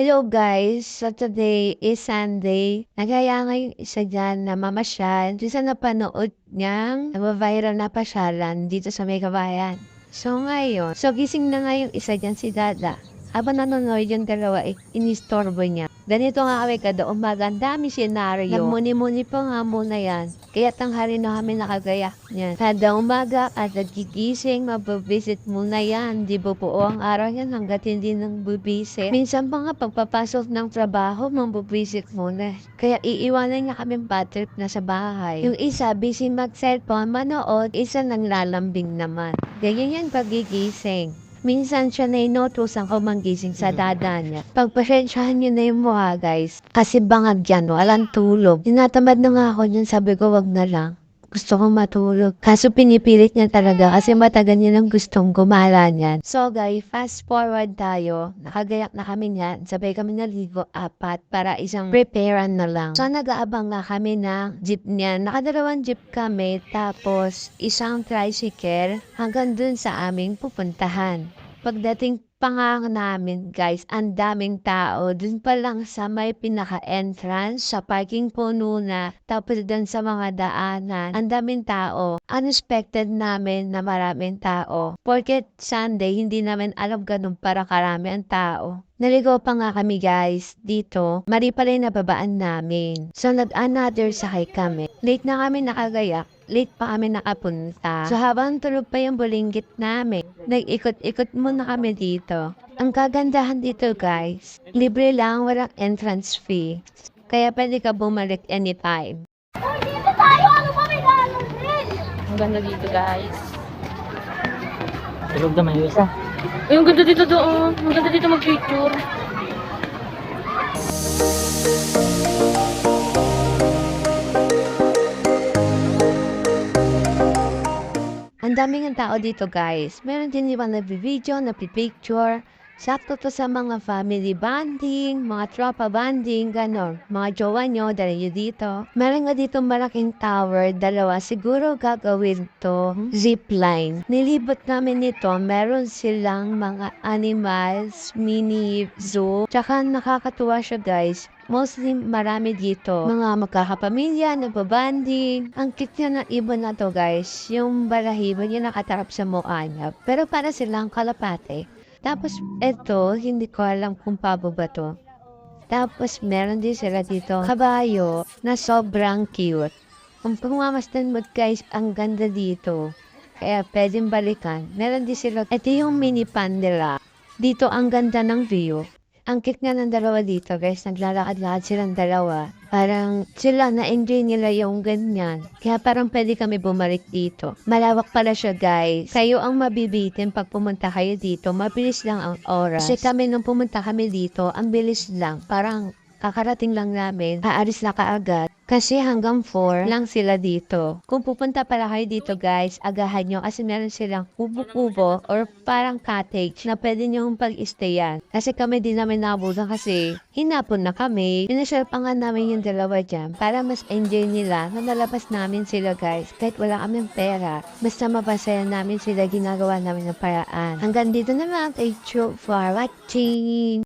Hello guys! So today is Sunday. Nagaya nga yung isa dyan na mamasyal dun sa napanood niyang viral na pasyalan dito sa may kabayan. So ngayon, gising na nga yung isa dyan si Dada. Habang nanonood yung dalawa, inistorbo niya. Ganito nga kami kada umaga, ang dami senaryo. Nagmuni-muni pa nga muna yan. Kaya tanghali na kami nakagaya niyan. Kada umaga at nagigising, mababisit muna yan. Di ba po ang araw yan hanggat hindi nang bubisit. Minsan pa nga pagpapasok ng trabaho, mababisit muna. Kaya iiwanan niya kami bad trip na sa bahay. Yung isa, busy mag-cellphone, manood, isa nang lalambing naman. Ganyan yan pagigising. Minsan siya na inutusan ko manggising sa dada niya. Pagpasensyahan niyo na yung mukha guys. Kasi bangag yan, walang tulog. Tinatamad na nga ako niyan, sabi ko wag na lang. Gusto kong matulog. Kaso pinipilit niya talaga kasi matagal niya nang gustong gumala niyan. So guys, fast forward tayo. Nakagayak na kami niyan. Sabay kami naligo apat para isang preparean na lang. So nag-aabang nga kami ng jeep niyan. Nakadalawang jeep kami tapos isang tricycle hanggang dun sa aming pupuntahan. Pagdating pa nga namin guys, ang daming tao. Dun pa lang sa may pinaka-entrance, sa parking puno na, tapos dun sa mga daanan, ang daming tao. Unexpected namin na maraming tao. Porket Sunday, hindi namin alam ganun para karami ang tao. Naligo pa nga kami guys dito. Mari pala yung nababaan namin. So nag-another sakay kami. Late na kami nakagayak. Late pa kami nakapunta. So habang tulog pa yung bulinggit namin, nag-ikot-ikot muna kami dito. Ang kagandahan dito guys, libre lang, walang entrance fee. Kaya pwede ka bumalik anytime. Dito tayo! Ano ba may gano'n din? Ang ganda dito guys. Tulog naman yung isa. Ay, ang ganda dito doon. Ang ganda dito mag-picture. Ang daming tao dito guys. Meron din ibang nag-video, nag-picture. Sakto to sa mga family bonding, mga tropa bonding, ganon. Mga jowa nyo, dala nyo dito. Meron nga dito malaking tower, dalawa. Siguro gagawin to zipline. Nilibot namin nito, meron silang mga animals, mini zoo. Tsaka nakakatuwa siya guys. Mostly marami dito. Mga magkakapamilya, nagbabanding. Ang cute niya ng ibon na to guys. Yung balahibo niya nakatarap sa mukha niya. Pero para silang kalapate. Tapos eto, hindi ko alam kung pabo ba to. Tapos meron din sila dito kabayo na sobrang cute. Kung pumamasdan mo guys, ang ganda dito. Kaya pwedeng balikan. Meron din sila, eto yung mini pandela. Dito ang ganda ng view. Ang cute nga ng dalawa dito guys, naglalakad-lakad silang dalawa. Parang sila na-enjoy nila yung ganyan. Kaya parang pwede kami bumalik dito. Malawak pala siya guys. Kayo ang mabibitin pag pumunta kayo dito. Mabilis lang ang oras. Kasi kami nung pumunta kami dito, ang bilis lang. Parang kakarating lang namin, aalis na kaagad. Kasi hanggang 4 lang sila dito. Kung pupunta pala kayo dito guys, agahan nyo kasi meron silang kubo-kubo or parang cottage na pwede nyo pag-stayan. Kasi kami din namin nabutan kasi hinapon na kami. Pinasyal pa nga namin yung dalawa dyan para mas enjoy nila na nalabas namin sila guys. Kahit wala kaming pera, basta mapasaya namin sila, ginagawa namin ng paraan. Hanggang dito na lang. Thank you for watching.